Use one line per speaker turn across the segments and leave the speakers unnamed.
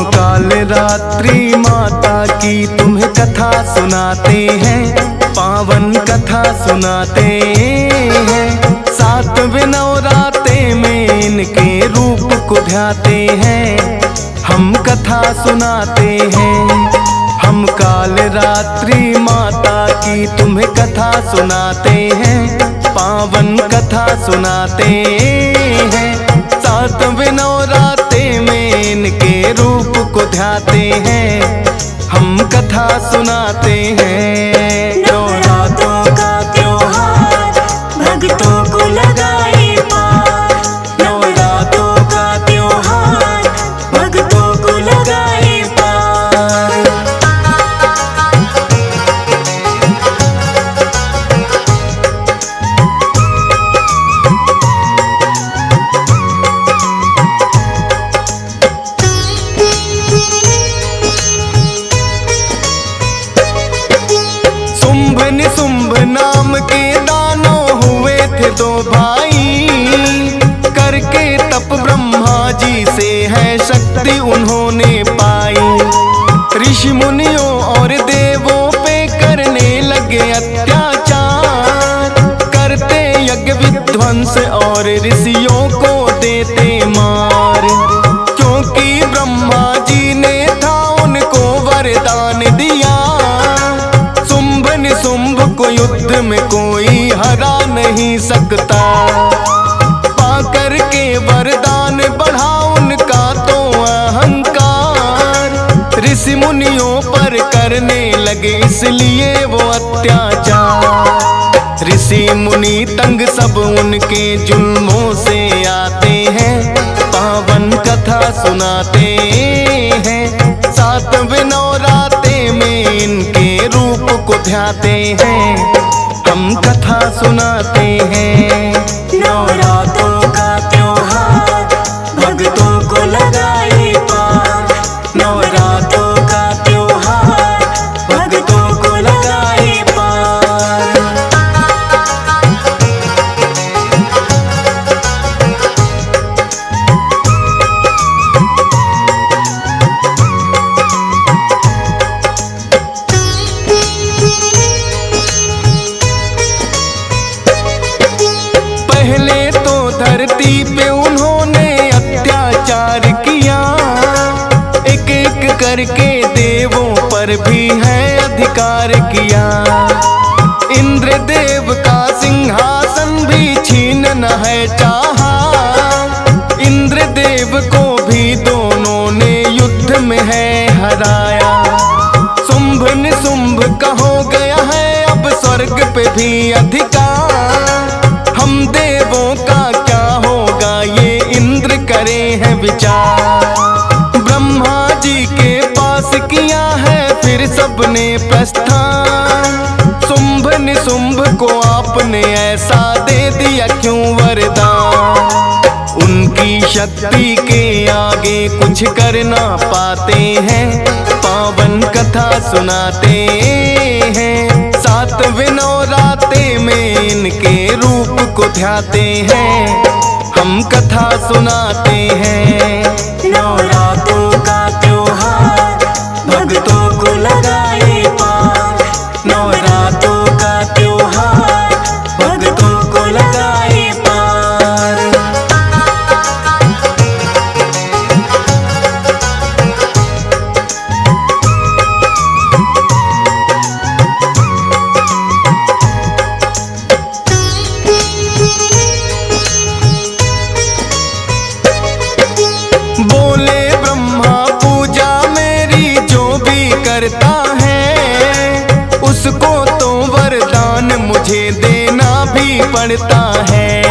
काल रात्रि माता की तुम्हें कथा सुनाते हैं, पावन कथा सुनाते हैं। सातवें नवराते में इनके रूप को ध्याते हैं, हम कथा सुनाते हैं। हम काल रात्रि माता की तुम्हें कथा सुनाते हैं, पावन कथा सुनाते हैं। सातवें नवराते में इनके रूप को ध्याते हैं, हम कथा सुनाते हैं।
नवरात्रों का त्योहार भक्तों को लगाए पार, नवरात्रों का त्योहार भक्तों को लगाए पार।
शुंभ नाम के दानव हुए थे दो भाई, करके तप ब्रह्मा जी से है शक्ति उन्होंने पाई। ऋषि मुनियों और देवों पे करने लगे अत्याचार, करते यज्ञ विध्वंस और ऋषियों को देते मार। क्योंकि ब्रह्मा जी ने था उनको वरदान दिया, शुंभ को युद्ध में कोई हरा नहीं सकता। पाकर के वरदान बढ़ा उनका तो अहंकार, ऋषि मुनियों पर करने लगे इसलिए वो अत्याचार। ऋषि मुनि तंग सब उनके जुल्मों से आते हैं, पावन कथा सुनाते हैं। सातवें नवराते में इनके रूप को ध्याते हैं, हम कथा सुनाते हैं।
नवरात्रों का त्योहार भक्तों को लगाए पार, नवरात्रों का त्योहार भक्तों को लगाए पार।
पहले तो धरती पे उन्होंने अत्याचार किया, एक एक करके देवों पर भी है अधिकार किया। इंद्र देव का सिंहासन भी छीनन है चाहा, इंद्र देव को भी दोनों ने युद्ध में है हराया। शुंभ निशुंभ का हो गया है अब स्वर्ग पे भी अधिकार, हम देवों का क्या होगा ये इंद्र करे हैं विचार। ब्रह्मा जी के पास किया है फिर सबने प्रस्थान, शुंभ निशुंभ को आपने ऐसा दे दिया क्यों वरदान। उनकी शक्ति के आगे कुछ कर ना पाते हैं, पावन कथा सुनाते हैं। सातवें नवराते में इनके रूप को ध्याते हैं, हम कथा सुनाते हैं।
नवरात्रों का त्योहार भक्तों को लगाए पार, नवरात्रों का त्योहार भक्तों को लगाए पार।
बोले ब्रह्मा पूजा मेरी जो भी करता है, उसको तो वरदान मुझे देना भी पड़ता है।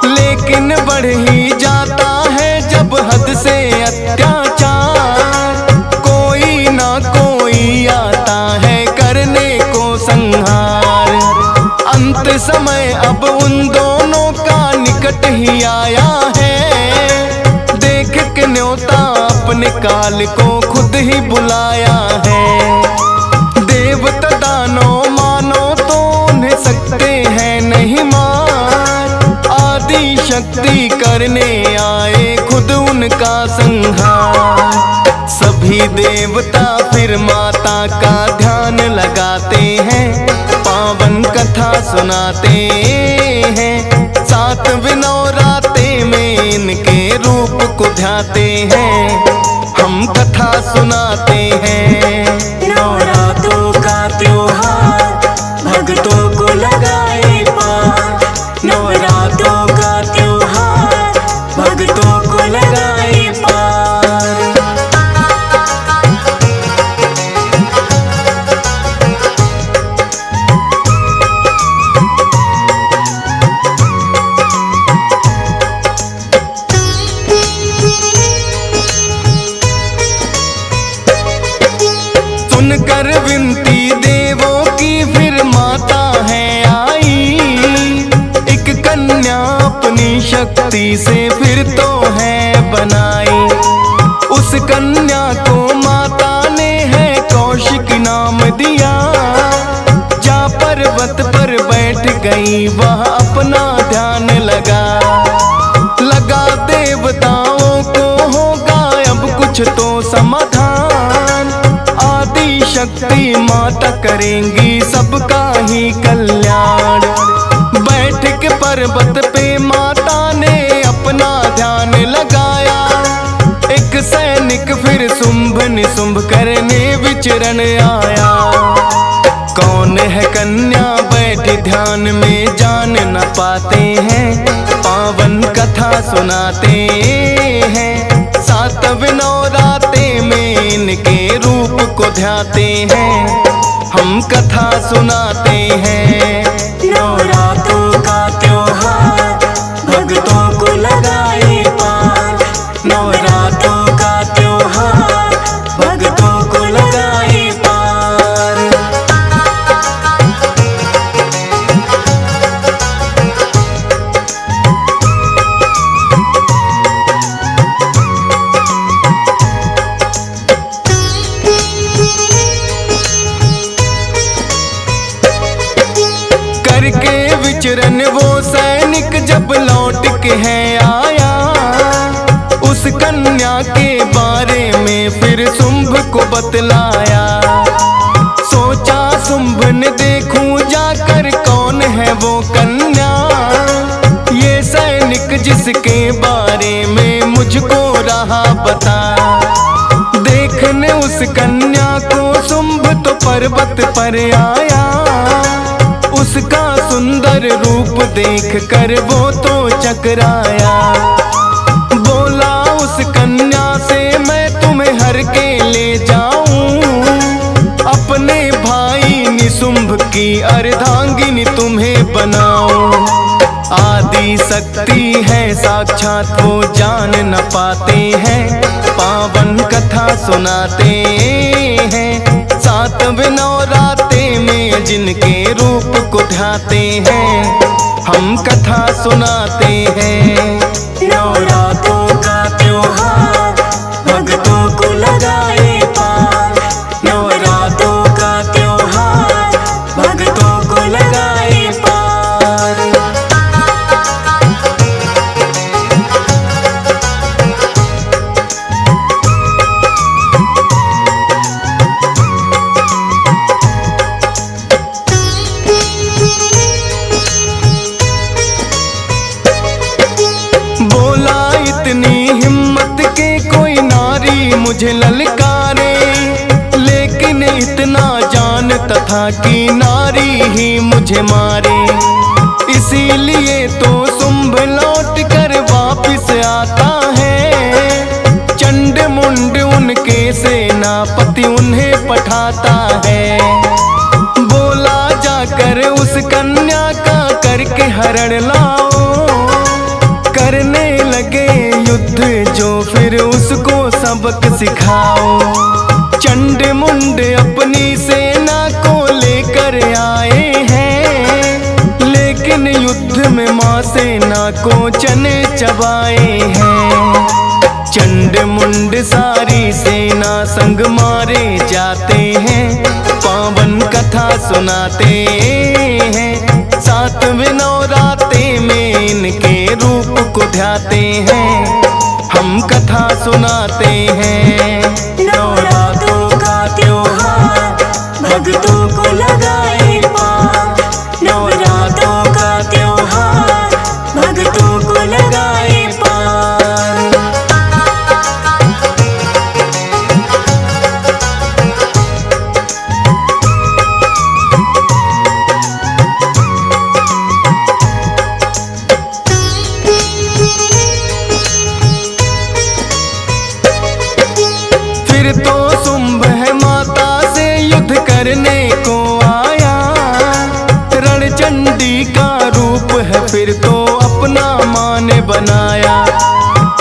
लेकिन बढ़ ही जाता है जब हद से अत्याचार, कोई ना कोई आता है करने को संहार। अंत समय अब उन दोनों का निकट ही आया है, देख के न्योता अपने काल को खुद ही बुलाया है। देवता दानो मानो तो उन्हें सकते हैं नहीं मार, आदि शक्ति करने आए खुद उनका संहार। कोई देवता फिर माता का ध्यान लगाते हैं, पावन कथा सुनाते हैं। 7 नवरात्रे में इनके रूप को ध्याते हैं, हम कथा सुनाते हैं।
नवरात्रों का त्योहार भक्तों को लगाए पार, नवरात्रों का त्योहार भक्तों को लगाए पार।
सुनकर विनती देवों की फिर माता है आई, एक कन्या अपनी शक्ति से फिर तो है बनाई। उस कन्या को माता ने है कौशिक नाम दिया, जा पर्वत पर बैठ गई वह अपना ध्यान लगा। देवताओं को होगा अब कुछ तो समाधान, आदि शक्ति माता करेंगी सबका ही कल्याण। बैठ के पर्वत पे माता ने अपना ध्यान लगाया, एक सैनिक फिर शुंभ निशुंभ करने विचरण आया। कौन है कन्या बैठी ध्यान में जान न पाते हैं, पावन कथा सुनाते हैं। 7 नवरात्रे में इनके रूप को ध्याते हैं, हम कथा सुनाते हैं।
नवरात्रों का त्योहार भक्तों को लगाए पार, नवरात्रों का त्योहार भक्तों को लगाए पार।
करके विचरण वो सैनिक जब लौट के है आया, उस कन्या के बारे में फिर शुंभ को बतलाया। सोचा शुंभ ने देखूं जाकर कौन है वो कन्या, ये सैनिक जिसके बारे में मुझको रहा बता। देखने उस कन्या को शुंभ तो पर्वत पर आया, उसका सुंदर रूप देख कर वो तो चकराया। बोला उस कन्या से मैं तुम्हें हर के ले जाऊं, अपने भाई निशुंभ की अर्धांगिनी तुम्हें बनाऊं। आदि शक्ति है साक्षात वो जान न पाते हैं, पावन कथा सुनाते हैं। 7 नवरात्रे में जिनके रूप को ध्याते हैं, हम कथा सुनाते हैं।
नवरात्रों का त्योहार भक्तों को लगाए पार, नवरात्रों का त्योहार भक्तों को लगाए पार।
मुझे ललकारे, लेकिन इतना जानता था कि नारी ही मुझे मारे। इसीलिए तो शुंभ लौट कर वापिस आता है, चंड मुंड उनके सेनापति उन्हें पठाता है। बोला जाकर उस कन्या का करके हरण लाओ, करने लगे युद्ध जो फिर उसको सबक सिखाओ। चंड मुंड अपनी सेना को लेकर आए हैं, लेकिन युद्ध में मां सेना को चने चबाए हैं। चंड मुंड सारी सेना संग मारे जाते हैं, पावन कथा सुनाते हैं। 7 नवरात्रे में इनके रूप को ध्याते हैं, हम कथा सुनाते हैं। फिर तो शुंभ है माता से युद्ध करने को आया। रणचंडी का रूप है फिर तो अपना मां ने बनाया।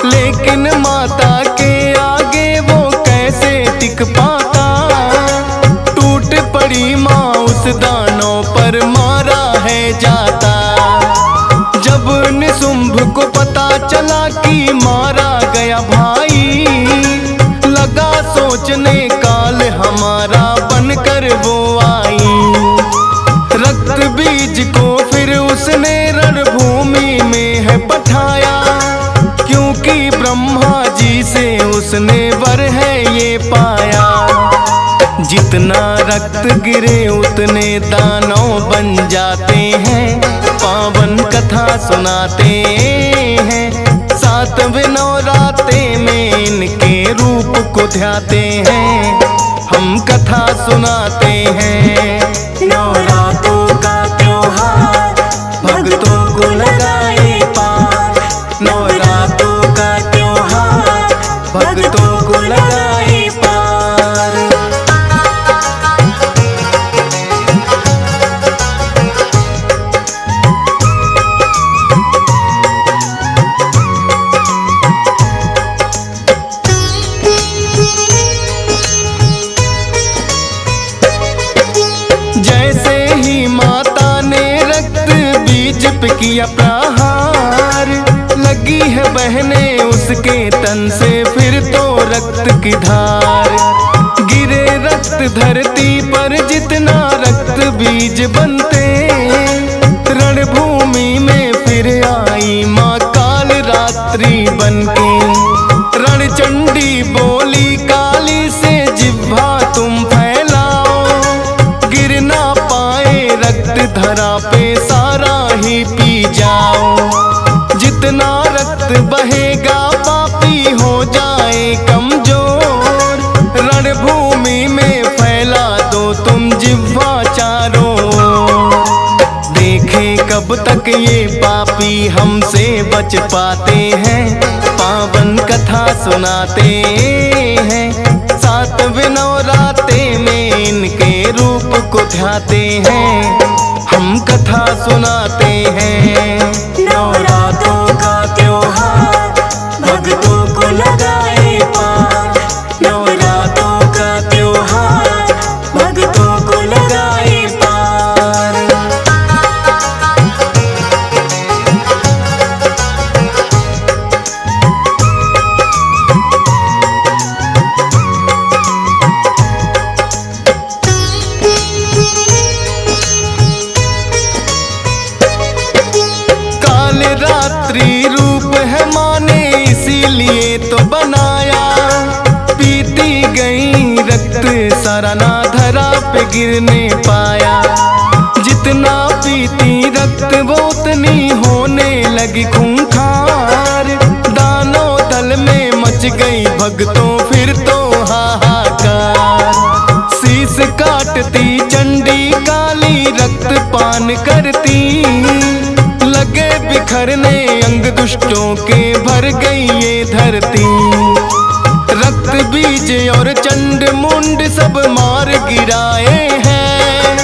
लेकिन माता के आगे वो कैसे टिक पाता। टूट पड़ी मां उस दानव पर मारा है जाता। जब निशुंभ को पता चला कि मारा गया भाई, लगा सोचने काल हमारा बनकर वो आई। रक्त बीज को फिर उसने रणभूमि में है पठाया, क्योंकि ब्रह्मा जी से उसने वर है ये पाया। जितना रक्त गिरे उतने दानव बन जाते हैं, पावन कथा सुनाते हैं। 7वें नवरात्रे में इनके रूप को ध्याते हैं, हम कथा सुनाते हैं।
नवरात्रों का त्योहार भक्तों को लगाए पार। नवरात्रों का त्योहार भक्तों को लगाए पार।
जैसे ही माता ने रक्त बीज पे किया प्रहार, लगी है बहने उसके तन से फिर तो रक्त की धार। गिरे रक्त धरती पर जितना रक्त बीज बनते, रणभूमि में फिर आई माँ काल रात्रि बनके। रणचंडी बोली काली से जिह्वा तुम फैलाओ, गिर ना पाए रक्त धरा पे सारा ही पी जाओ। जितना रक्त बहेगा पापी हो जाए कमजोर, रणभूमि में फैला दो तुम जिह्वा चारों ओर। देखे कब तक ये पापी हमसे बच पाते हैं, पावन कथा सुनाते हैं। 7वें नवरात्रे में इनके रूप को ध्याते हैं, हम कथा सुनाते हैं।
नवरात्रों का त्योहार भक्तों को लगाए पार। नवरात्रों का त्योहार भक्तों को लगाए पार।
काल रात्रि रूप है माँ ने इसीलिए तो बनाया। पीती गई रक्त सारा ना धरा पे गिरने पाया। जितना पीती रक्त वो उतनी होने लगी खूंखार। दानों दल में मच गई भक्तों फिर तो हाहाकार। शीस काटती चंडी काली रक्त पान करती, लगे बिखरने अंग दुष्टों के भर गई ये धरती। रक्त बीज और चंड मुंड सब मार गिराए हैं।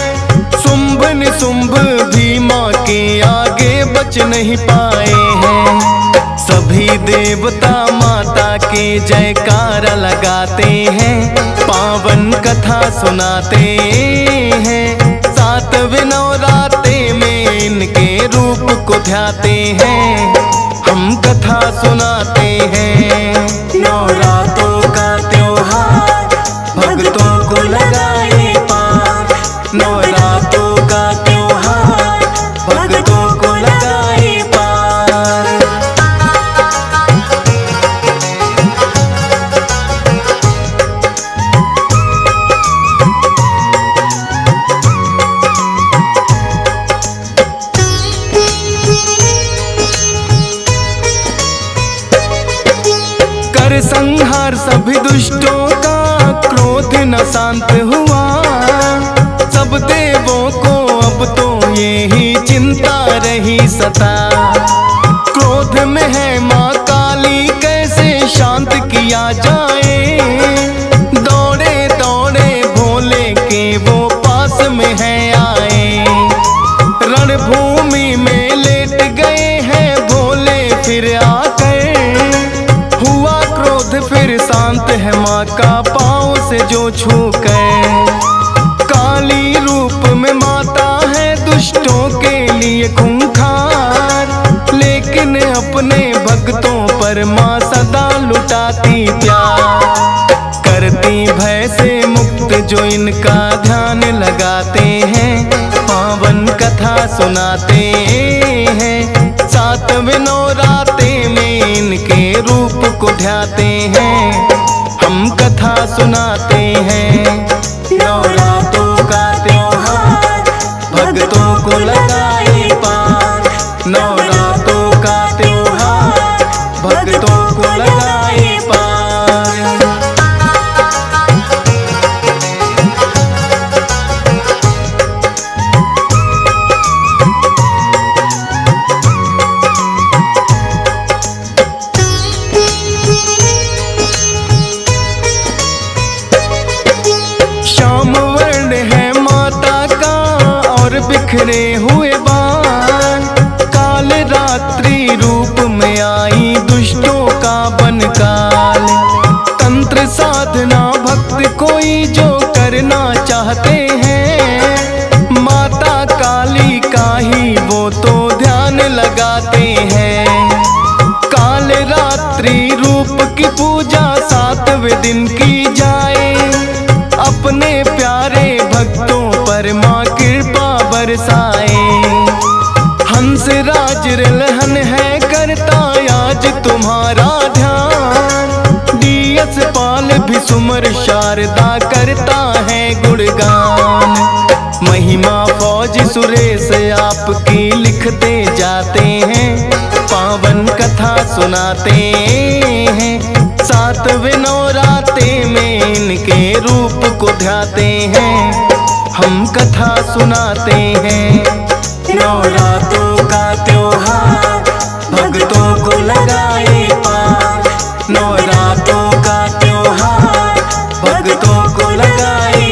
शुंभ निशुंभ भी माँ के आगे बच नहीं पाए हैं। सभी देवता माता के जयकारा लगाते हैं, पावन कथा सुनाते हैं। 7वें नवरात्रे में इनके रूप को ध्याते हैं, हम कथा सुनाते हैं।
नवरात्रों का त्योहार भक्तों को लगाए पार। नवरात्रों का त्योहार भक्तों को लगाए पार।
कर संहार सभी दुष्टों का क्रोध न शांत हुआ। सब देवों को अब तो यही चिंता रही सता। क्रोध में है माँ काली कैसे शांत किया जाए। का पाँव से जो छू कर। काली रूप में माता है दुष्टों के लिए खूंखार, लेकिन अपने भक्तों पर माँ सदा लुटाती प्यार। करती भय से मुक्त जो इनका ध्यान लगाते हैं, पावन कथा सुनाते हैं। सातवें नवराते में इनके रूप को ध्याते हैं, हम कथा सुनाते हैं।
नवरात्रों का त्योहार भक्तों को लगाए पार। नवरात्रों का त्योहार भक्तों को लगाए पार।
श्याम वर्ण है माता का और बिखरे हुए बाल, काल रात्रि रूप में आई दुष्टों का बनकाल। तंत्र साधना भक्त कोई जो करना चाहते हैं, माता काली का ही वो तो ध्यान लगाते हैं। काल रात्रि रूप की पूजा 7वें दिन की जाए, अपने प्यारे भक्तों पर माँ कृपा बरसाए। हंस राज रिलहन है करता आज तुम्हारा ध्यान, डीएस पाल भी सुमर शारदा करता है गुणगान। महिमा फौज सुरेश आपकी लिखते जाते हैं, पावन कथा सुनाते हैं। 7वें नवराते में इनके रूप को ध्याते हैं, हम कथा सुनाते हैं।
नवरात्रों का त्योहार भक्तों को लगाए पार। नवरात्रों का त्योहार भक्तों को लगाए